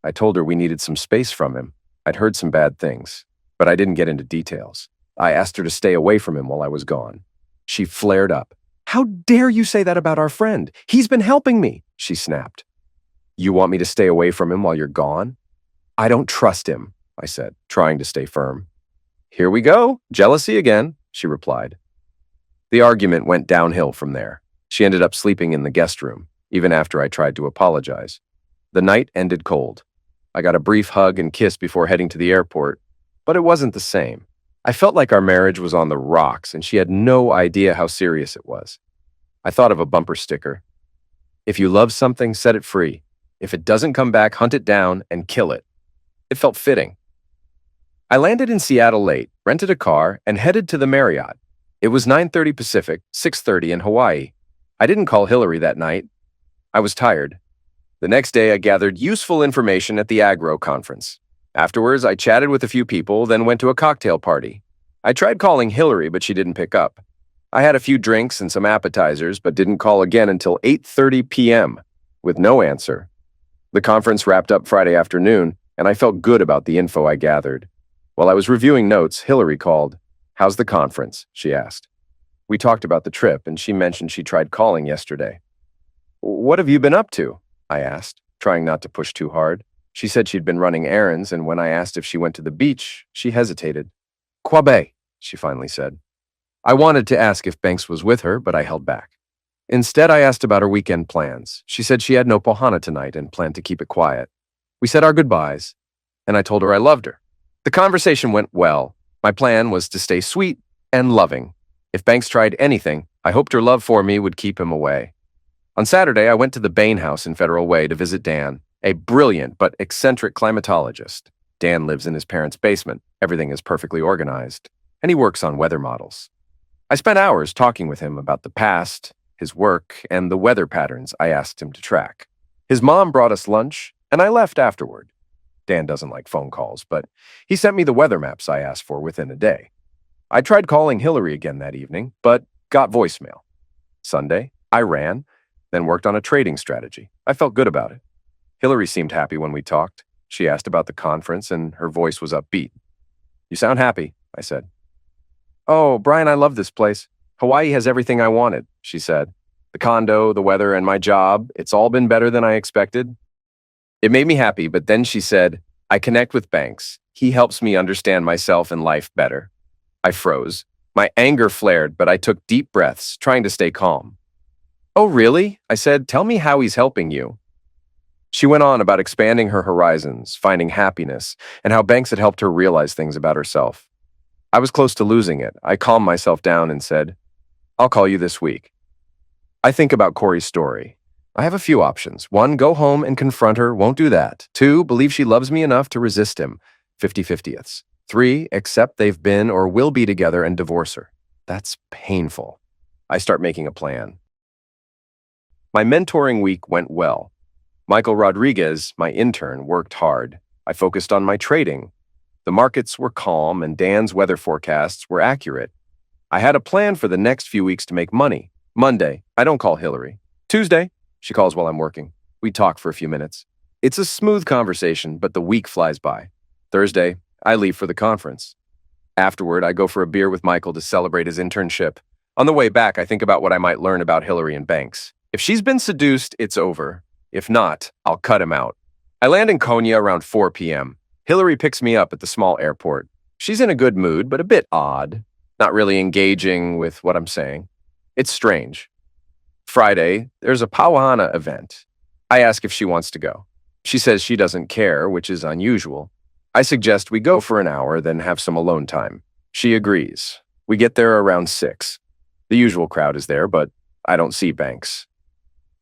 I told her we needed some space from him. I'd heard some bad things, but I didn't get into details. I asked her to stay away from him while I was gone. She flared up. "How dare you say that about our friend? He's been helping me," she snapped. "You want me to stay away from him while you're gone?" "I don't trust him," I said, trying to stay firm. "Here we go. Jealousy again," she replied. The argument went downhill from there. She ended up sleeping in the guest room, even after I tried to apologize. The night ended cold. I got a brief hug and kiss before heading to the airport, but it wasn't the same. I felt like our marriage was on the rocks, and she had no idea how serious it was. I thought of a bumper sticker. If you love something, set it free. If it doesn't come back, hunt it down and kill it. It felt fitting. I landed in Seattle late, rented a car, and headed to the Marriott. It was 9:30 Pacific, 6:30 in Hawaii. I didn't call Hillary that night. I was tired. The next day, I gathered useful information at the Agro conference. Afterwards, I chatted with a few people, then went to a cocktail party. I tried calling Hillary, but she didn't pick up. I had a few drinks and some appetizers, but didn't call again until 8:30 p.m., with no answer. The conference wrapped up Friday afternoon, and I felt good about the info I gathered. While I was reviewing notes, Hillary called. "How's the conference?" she asked. We talked about the trip, and she mentioned she tried calling yesterday. "What have you been up to?" I asked, trying not to push too hard. She said she'd been running errands, and when I asked if she went to the beach, she hesitated. "Quabe," she finally said. I wanted to ask if Banks was with her, but I held back. Instead, I asked about her weekend plans. She said she had no pohana tonight and planned to keep it quiet. We said our goodbyes, and I told her I loved her. The conversation went well. My plan was to stay sweet and loving. If Banks tried anything, I hoped her love for me would keep him away. On Saturday, I went to the Bain House in Federal Way to visit Dan, a brilliant but eccentric climatologist. Dan lives in his parents' basement. Everything is perfectly organized, and he works on weather models. I spent hours talking with him about the past, his work, and the weather patterns I asked him to track. His mom brought us lunch, and I left afterward. Dan doesn't like phone calls, but he sent me the weather maps I asked for within a day. I tried calling Hillary again that evening, but got voicemail. Sunday, I ran, then worked on a trading strategy. I felt good about it. Hillary seemed happy when we talked. She asked about the conference, and her voice was upbeat. "You sound happy," I said. "Oh, Brian, I love this place. Hawaii has everything I wanted," she said. "The condo, the weather, and my job, it's all been better than I expected." It made me happy, but then she said, "I connect with Banks. He helps me understand myself and life better." I froze. My anger flared, but I took deep breaths, trying to stay calm. "Oh, really?" I said. "Tell me how he's helping you." She went on about expanding her horizons, finding happiness, and how Banks had helped her realize things about herself. I was close to losing it. I calmed myself down and said, "I'll call you this week." I think about Corey's story. I have a few options. 1, go home and confront her, won't do that. 2, believe she loves me enough to resist him, 50-50ths. 3, accept they've been or will be together and divorce her. That's painful. I start making a plan. My mentoring week went well. Michael Rodriguez, my intern, worked hard. I focused on my trading. The markets were calm and Dan's weather forecasts were accurate. I had a plan for the next few weeks to make money. Monday, I don't call Hillary. Tuesday, she calls while I'm working. We talk for a few minutes. It's a smooth conversation, but the week flies by. Thursday, I leave for the conference. Afterward, I go for a beer with Michael to celebrate his internship. On the way back, I think about what I might learn about Hillary and Banks. If she's been seduced, it's over. If not, I'll cut him out. I land in Konya around 4 p.m. Hillary picks me up at the small airport. She's in a good mood, but a bit odd. Not really engaging with what I'm saying. It's strange. Friday, there's a Pauahana event. I ask if she wants to go. She says she doesn't care, which is unusual. I suggest we go for an hour, then have some alone time. She agrees. We get there around 6. The usual crowd is there, but I don't see Banks.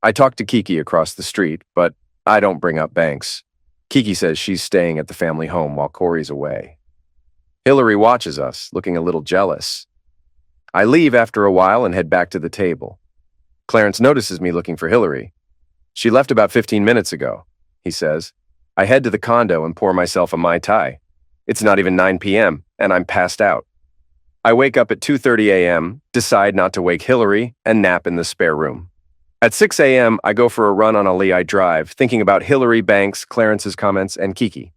I talk to Kiki across the street, but I don't bring up Banks. Kiki says she's staying at the family home while Corey's away. Hillary watches us, looking a little jealous. I leave after a while and head back to the table. Clarence notices me looking for Hillary. "She left about 15 minutes ago," he says. I head to the condo and pour myself a Mai Tai. It's not even 9 p.m., and I'm passed out. I wake up at 2:30 a.m., decide not to wake Hillary, and nap in the spare room. At 6 a.m., I go for a run on Alii Drive, thinking about Hillary, Banks, Clarence's comments, and Kiki.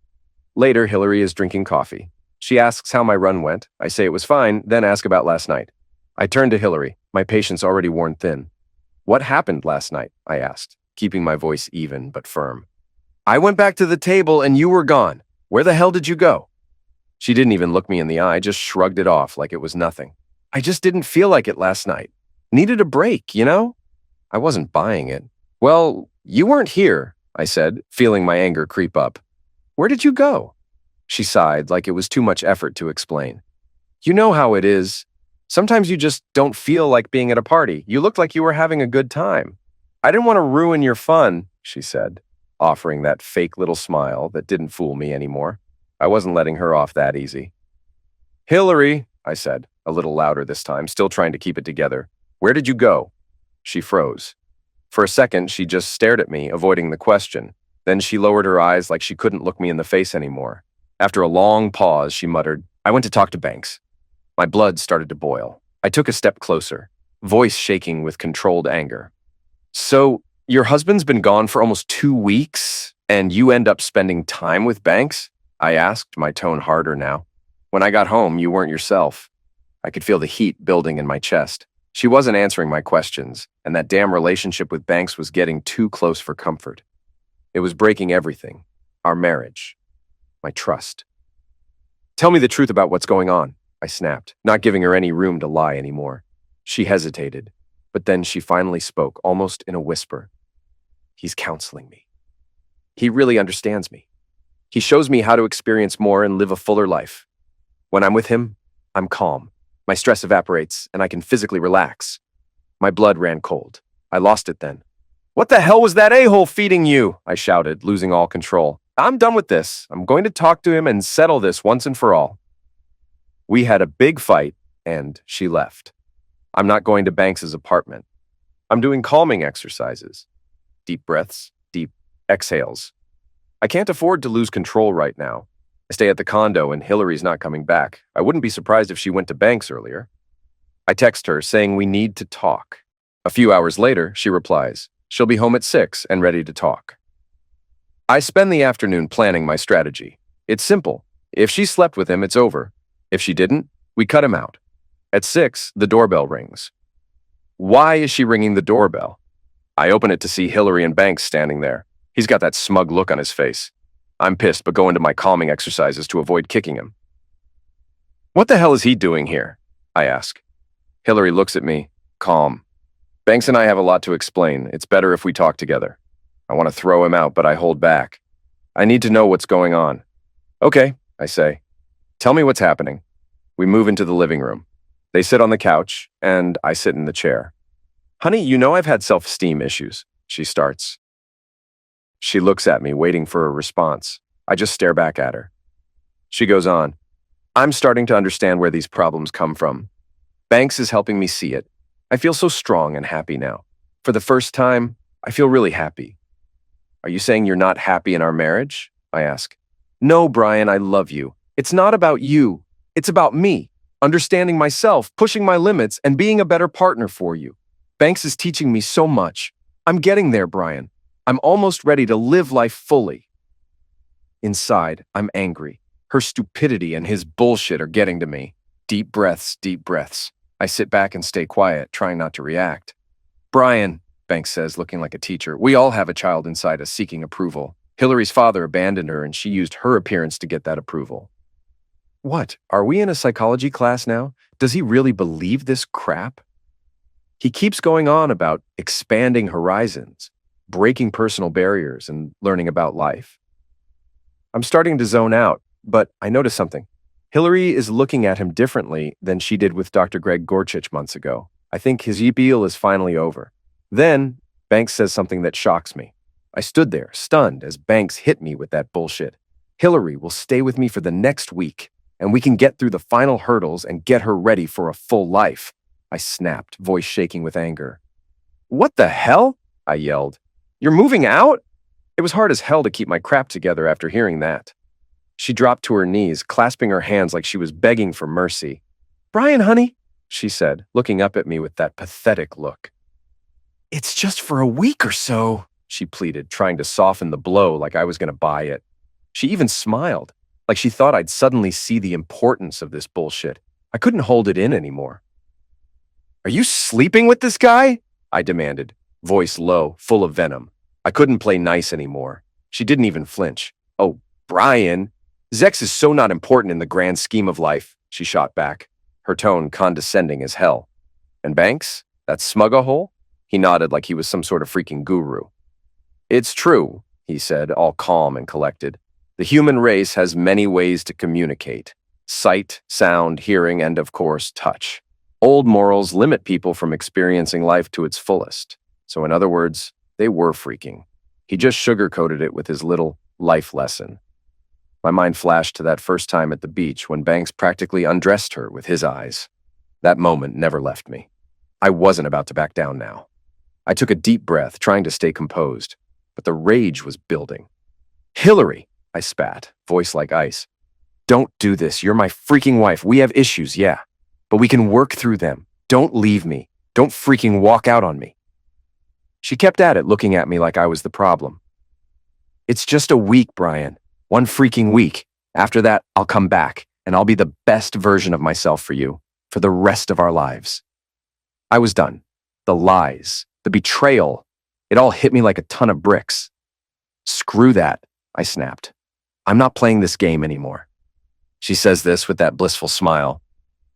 Later, Hillary is drinking coffee. She asks how my run went. I say it was fine, then ask about last night. I turn to Hillary, my patience already worn thin. "What happened last night?" I asked, keeping my voice even but firm. "I went back to the table and you were gone. Where the hell did you go?" She didn't even look me in the eye, just shrugged it off like it was nothing. I just didn't feel like it last night. Needed a break, you know? I wasn't buying it. Well, you weren't here, I said, feeling my anger creep up. Where did you go? She sighed like it was too much effort to explain. You know how it is. Sometimes you just don't feel like being at a party. You looked like you were having a good time. I didn't want to ruin your fun, she said, offering that fake little smile that didn't fool me anymore. I wasn't letting her off that easy. Hillary, I said, a little louder this time, still trying to keep it together. Where did you go? She froze. For a second, she just stared at me, avoiding the question. Then she lowered her eyes like she couldn't look me in the face anymore. After a long pause, she muttered, I went to talk to Banks. My blood started to boil. I took a step closer, voice shaking with controlled anger. So, your husband's been gone for almost 2 weeks, and you end up spending time with Banks? I asked, my tone harder now. When I got home, you weren't yourself. I could feel the heat building in my chest. She wasn't answering my questions, and that damn relationship with Banks was getting too close for comfort. It was breaking everything. Our marriage. My trust. Tell me the truth about what's going on, I snapped, not giving her any room to lie anymore. She hesitated, but then she finally spoke, almost in a whisper. He's counseling me. He really understands me. He shows me how to experience more and live a fuller life. When I'm with him, I'm calm. My stress evaporates, and I can physically relax. My blood ran cold. I lost it then. What the hell was that a-hole feeding you? I shouted, losing all control. I'm done with this. I'm going to talk to him and settle this once and for all. We had a big fight, and she left. I'm not going to Banks's apartment. I'm doing calming exercises. Deep breaths, deep exhales. I can't afford to lose control right now. I stay at the condo and Hillary's not coming back. I wouldn't be surprised if she went to Banks earlier. I text her saying we need to talk. A few hours later, she replies. She'll be home at 6 and ready to talk. I spend the afternoon planning my strategy. It's simple. If she slept with him, it's over. If she didn't, we cut him out. At 6, the doorbell rings. Why is she ringing the doorbell? I open it to see Hillary and Banks standing there. He's got that smug look on his face. I'm pissed, but go into my calming exercises to avoid kicking him. What the hell is he doing here? I ask. Hillary looks at me, calm. Banks and I have a lot to explain. It's better if we talk together. I want to throw him out, but I hold back. I need to know what's going on. Okay, I say. Tell me what's happening. We move into the living room. They sit on the couch, and I sit in the chair. Honey, you know I've had self-esteem issues, she starts. She looks at me, waiting for a response. I just stare back at her. She goes on. I'm starting to understand where these problems come from. Banks is helping me see it. I feel so strong and happy now. For the first time, I feel really happy. Are you saying you're not happy in our marriage? I ask. No, Brian, I love you. It's not about you. It's about me. Understanding myself, pushing my limits, and being a better partner for you. Banks is teaching me so much. I'm getting there, Brian. I'm almost ready to live life fully. Inside, I'm angry. Her stupidity and his bullshit are getting to me. Deep breaths, deep breaths. I sit back and stay quiet, trying not to react. Brian, Banks says, looking like a teacher, we all have a child inside us seeking approval. Hillary's father abandoned her and she used her appearance to get that approval. What? Are we in a psychology class now? Does he really believe this crap? He keeps going on about expanding horizons, breaking personal barriers, and learning about life. I'm starting to zone out, but I notice something. Hillary is looking at him differently than she did with Dr. Greg Gorchich months ago. I think his deal is finally over. Then, Banks says something that shocks me. I stood there, stunned, as Banks hit me with that bullshit. Hillary will stay with me for the next week, and we can get through the final hurdles and get her ready for a full life. I snapped, voice shaking with anger. What the hell? I yelled. You're moving out? It was hard as hell to keep my crap together after hearing that. She dropped to her knees, clasping her hands like she was begging for mercy. Brian, honey, she said, looking up at me with that pathetic look. It's just for a week or so, she pleaded, trying to soften the blow like I was going to buy it. She even smiled, like she thought I'd suddenly see the importance of this bullshit. I couldn't hold it in anymore. Are you sleeping with this guy? I demanded, voice low, full of venom. I couldn't play nice anymore. She didn't even flinch. Oh, Brian, Zex is so not important in the grand scheme of life, she shot back. her tone condescending as hell. And Banks? That smug-a-hole? He nodded like he was some sort of freaking guru. It's true, he said, all calm and collected. The human race has many ways to communicate. Sight, sound, hearing, and of course, touch. Old morals limit people from experiencing life to its fullest. So in other words, they were freaking. He just sugarcoated it with his little life lesson. My mind flashed to that first time at the beach when Banks practically undressed her with his eyes. That moment never left me. I wasn't about to back down now. I took a deep breath, trying to stay composed, but the rage was building. Hillary, I spat, voice like ice. Don't do this. You're my freaking wife. We have issues, yeah, but we can work through them. Don't leave me. Don't freaking walk out on me. She kept at it, looking at me like I was the problem. It's just a week, Brian. One freaking week. After that, I'll come back, and I'll be the best version of myself for you, for the rest of our lives. I was done. The lies, the betrayal, it all hit me like a ton of bricks. Screw that, I snapped. I'm not playing this game anymore. She says this with that blissful smile.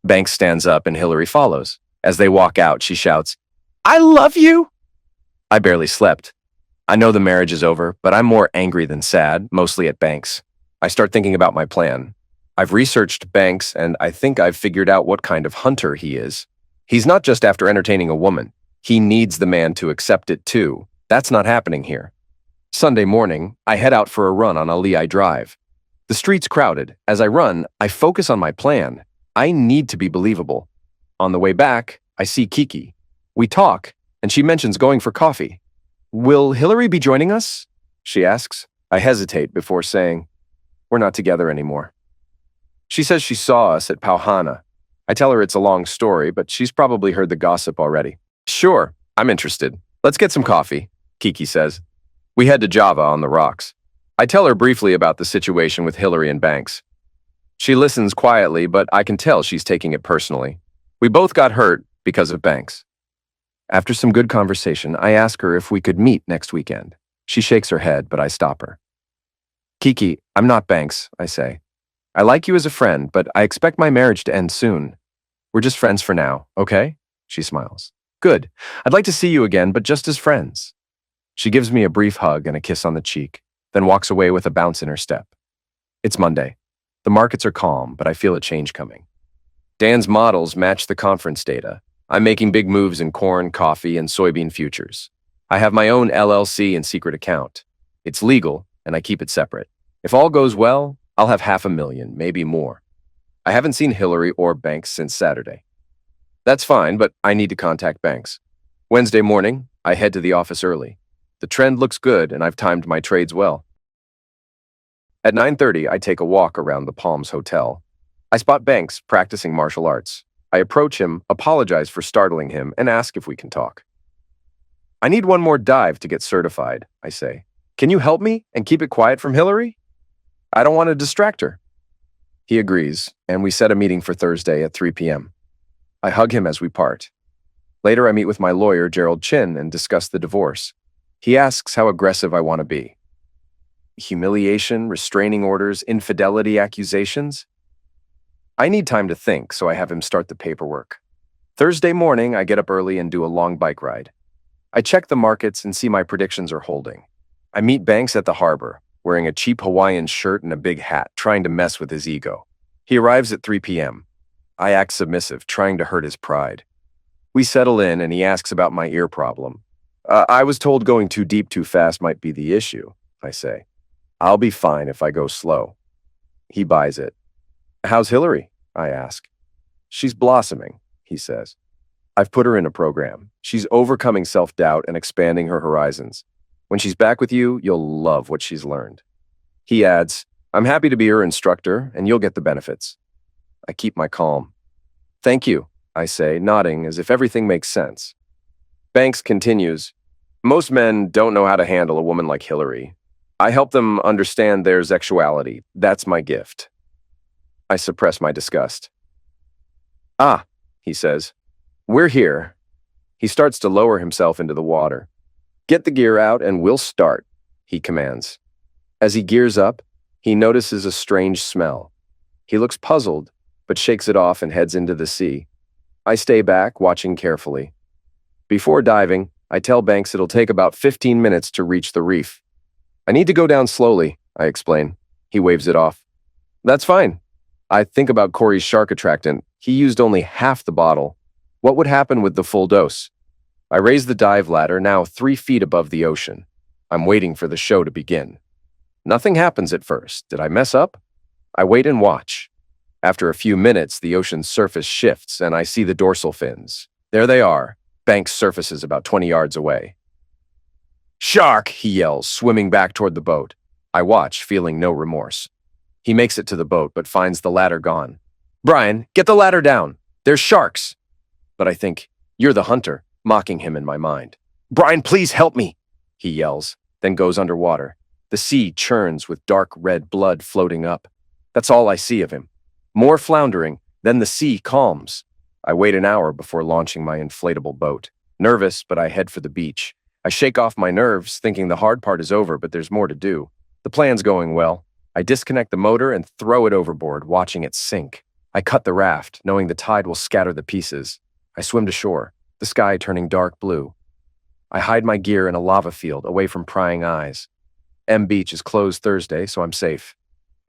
Banks stands up and Hillary follows. As they walk out, she shouts, I love you! I barely slept. I know the marriage is over, but I'm more angry than sad, mostly at Banks. I start thinking about my plan. I've researched Banks, and I think I've figured out what kind of hunter he is. He's not just after entertaining a woman. He needs the man to accept it too. That's not happening here. Sunday morning, I head out for a run on Aliyah Drive. The street's crowded. As I run, I focus on my plan. I need to be believable. On the way back, I see Kiki. We talk, and she mentions going for coffee. Will Hillary be joining us? She asks. I hesitate before saying, we're not together anymore. She says she saw us at Pauhana. I tell her it's a long story, but she's probably heard the gossip already. Sure, I'm interested. Let's get some coffee, Kiki says. We head to Java on the rocks. I tell her briefly about the situation with Hillary and Banks. She listens quietly, but I can tell she's taking it personally. We both got hurt because of Banks. After some good conversation, I ask her if we could meet next weekend. She shakes her head, but I stop her. Kiki, I'm not Banks, I say. I like you as a friend, but I expect my marriage to end soon. We're just friends for now, okay? She smiles. Good. I'd like to see you again, but just as friends. She gives me a brief hug and a kiss on the cheek, then walks away with a bounce in her step. It's Monday. The markets are calm, but I feel a change coming. Dan's models match the conference data. I'm making big moves in corn, coffee, and soybean futures. I have my own LLC and secret account. It's legal, and I keep it separate. If all goes well, I'll have $500,000, maybe more. I haven't seen Hillary or Banks since Saturday. That's fine, but I need to contact Banks. Wednesday morning, I head to the office early. The trend looks good, and I've timed my trades well. At 9:30, I take a walk around the Palms Hotel. I spot Banks practicing martial arts. I approach him, apologize for startling him, and ask if we can talk. I need one more dive to get certified, I say. Can you help me and keep it quiet from Hillary? I don't want to distract her. He agrees, and we set a meeting for Thursday at 3 p.m. I hug him as we part. Later, I meet with my lawyer, Gerald Chin, and discuss the divorce. He asks how aggressive I want to be. Humiliation, restraining orders, infidelity accusations? I need time to think, so I have him start the paperwork. Thursday morning, I get up early and do a long bike ride. I check the markets and see my predictions are holding. I meet Banks at the harbor, wearing a cheap Hawaiian shirt and a big hat, trying to mess with his ego. He arrives at 3 p.m. I act submissive, trying to hurt his pride. We settle in, and he asks about my ear problem. I was told going too deep too fast might be the issue, I say. I'll be fine if I go slow. He buys it. How's Hillary? I ask. She's blossoming, he says. I've put her in a program. She's overcoming self-doubt and expanding her horizons. When she's back with you, you'll love what she's learned. He adds, I'm happy to be her instructor, and you'll get the benefits. I keep my calm. Thank you, I say, nodding as if everything makes sense. Banks continues, most men don't know how to handle a woman like Hillary. I help them understand their sexuality. That's my gift. I suppress my disgust. Ah, he says, we're here. He starts to lower himself into the water. Get the gear out and we'll start, he commands. As he gears up, he notices a strange smell. He looks puzzled, but shakes it off and heads into the sea. I stay back, watching carefully. Before diving, I tell Banks it'll take about 15 minutes to reach the reef. I need to go down slowly, I explain. He waves it off. That's fine. I think about Corey's shark attractant. He used only half the bottle. What would happen with the full dose? I raise the dive ladder, now 3 feet above the ocean. I'm waiting for the show to begin. Nothing happens at first. Did I mess up? I wait and watch. After a few minutes, the ocean's surface shifts and I see the dorsal fins. There they are. Banks surfaces about 20 yards away. Shark, he yells, swimming back toward the boat. I watch, feeling no remorse. He makes it to the boat, but finds the ladder gone. Brian, get the ladder down. There's sharks. But I think, you're the hunter, mocking him in my mind. Brian, please help me, he yells, then goes underwater. The sea churns with dark red blood floating up. That's all I see of him. More floundering, then the sea calms. I wait an hour before launching my inflatable boat. Nervous, but I head for the beach. I shake off my nerves, thinking the hard part is over, but there's more to do. The plan's going well. I disconnect the motor and throw it overboard, watching it sink. I cut the raft, knowing the tide will scatter the pieces. I swim to shore, the sky turning dark blue. I hide my gear in a lava field, away from prying eyes. M Beach is closed Thursday, so I'm safe.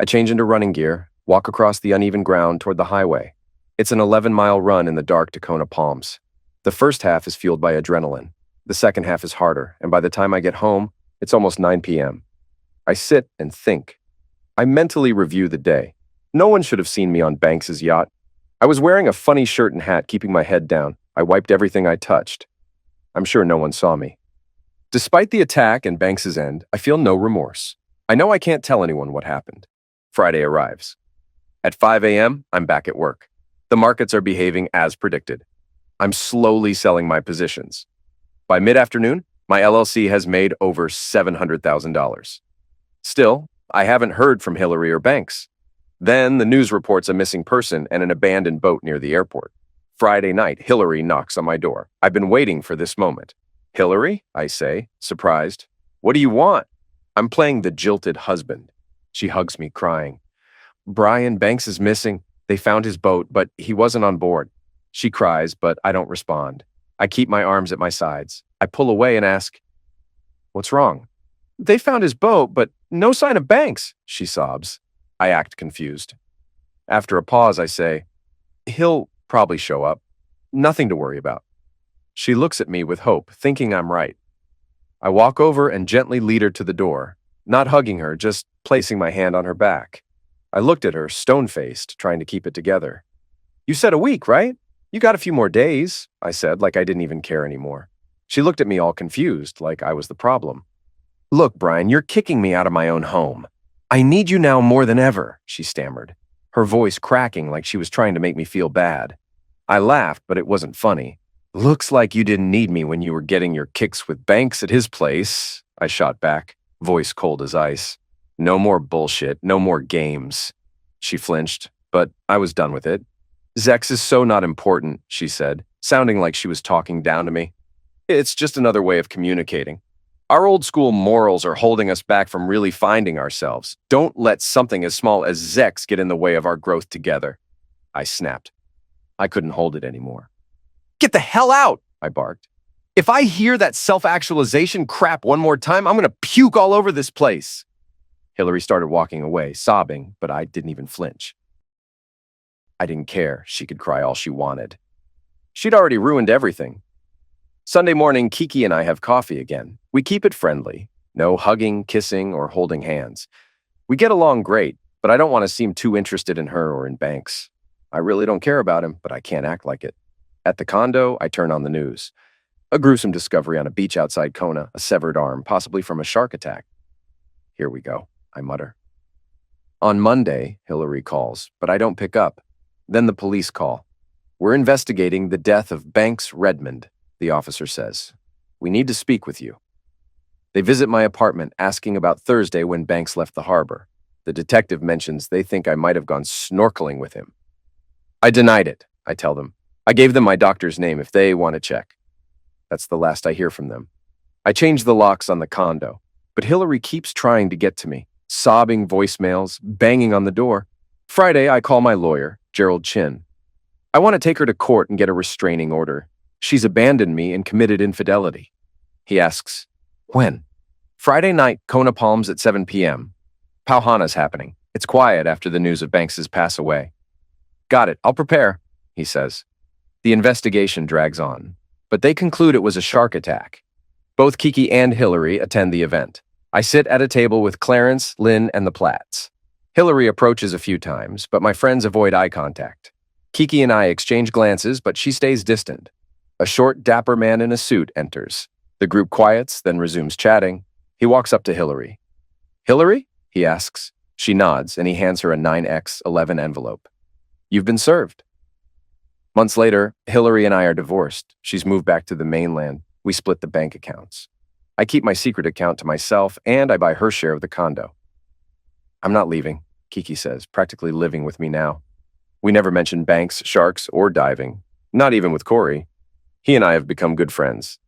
I change into running gear, walk across the uneven ground toward the highway. It's an 11-mile run in the dark Tacona palms. The first half is fueled by adrenaline. The second half is harder, and by the time I get home, it's almost 9 p.m. I sit and think. I mentally review the day. No one should have seen me on Banks's yacht. I was wearing a funny shirt and hat, keeping my head down. I wiped everything I touched. I'm sure no one saw me. Despite the attack and Banks's end, I feel no remorse. I know I can't tell anyone what happened. Friday arrives. At 5 a.m., I'm back at work. The markets are behaving as predicted. I'm slowly selling my positions. By mid-afternoon, my LLC has made over $700,000. Still, I haven't heard from Hillary or Banks. Then the news reports a missing person and an abandoned boat near the airport. Friday night, Hillary knocks on my door. I've been waiting for this moment. Hillary, I say, surprised. What do you want? I'm playing the jilted husband. She hugs me, crying. Brian, Banks is missing. They found his boat, but he wasn't on board. She cries, but I don't respond. I keep my arms at my sides. I pull away and ask, what's wrong? They found his boat, but no sign of Banks, she sobs. I act confused. After a pause, I say, he'll probably show up. Nothing to worry about. She looks at me with hope, thinking I'm right. I walk over and gently lead her to the door, not hugging her, just placing my hand on her back. I looked at her, stone-faced, trying to keep it together. You said a week, right? You got a few more days, I said, like I didn't even care anymore. She looked at me all confused, like I was the problem. Look, Brian, you're kicking me out of my own home. I need you now more than ever, she stammered, her voice cracking like she was trying to make me feel bad. I laughed, but it wasn't funny. Looks like you didn't need me when you were getting your kicks with Banks at his place, I shot back, voice cold as ice. No more bullshit, no more games. She flinched, but I was done with it. Zex is so not important, she said, sounding like she was talking down to me. It's just another way of communicating. Our old school morals are holding us back from really finding ourselves. Don't let something as small as Zex get in the way of our growth together. I snapped. I couldn't hold it anymore. Get the hell out, I barked. If I hear that self-actualization crap one more time, I'm going to puke all over this place. Hillary started walking away, sobbing, but I didn't even flinch. I didn't care. She could cry all she wanted. She'd already ruined everything. Sunday morning, Kiki and I have coffee again. We keep it friendly. No hugging, kissing, or holding hands. We get along great, but I don't want to seem too interested in her or in Banks. I really don't care about him, but I can't act like it. At the condo, I turn on the news. A gruesome discovery on a beach outside Kona, a severed arm, possibly from a shark attack. Here we go, I mutter. On Monday, Hillary calls, but I don't pick up. Then the police call. We're investigating the death of Banks Redmond, the officer says. We need to speak with you. They visit my apartment, asking about Thursday when Banks left the harbor. The detective mentions they think I might have gone snorkeling with him. I denied it, I tell them. I gave them my doctor's name if they want to check. That's the last I hear from them. I change the locks on the condo, but Hillary keeps trying to get to me, sobbing voicemails, banging on the door. Friday, I call my lawyer. Gerald Chin. I want to take her to court and get a restraining order. She's abandoned me and committed infidelity. He asks, when? Friday night, Kona Palms at 7 p.m. Pauhana's happening. It's quiet after the news of Banks's pass away. Got it, I'll prepare, he says. The investigation drags on, but they conclude it was a shark attack. Both Kiki and Hillary attend the event. I sit at a table with Clarence, Lynn, and the Platts. Hillary approaches a few times, but my friends avoid eye contact. Kiki and I exchange glances, but she stays distant. A short, dapper man in a suit enters. The group quiets, then resumes chatting. He walks up to Hillary. Hillary? He asks. She nods, and he hands her a 9x11 envelope. You've been served. Months later, Hillary and I are divorced. She's moved back to the mainland. We split the bank accounts. I keep my secret account to myself, and I buy her share of the condo. I'm not leaving, Kiki says, practically living with me now. We never mention banks, sharks, or diving. Not even with Corey. He and I have become good friends.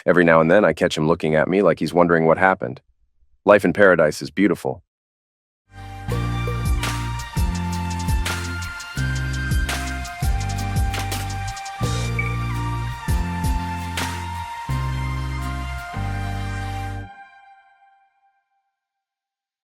Every now and then I catch him looking at me like he's wondering what happened. Life in paradise is beautiful.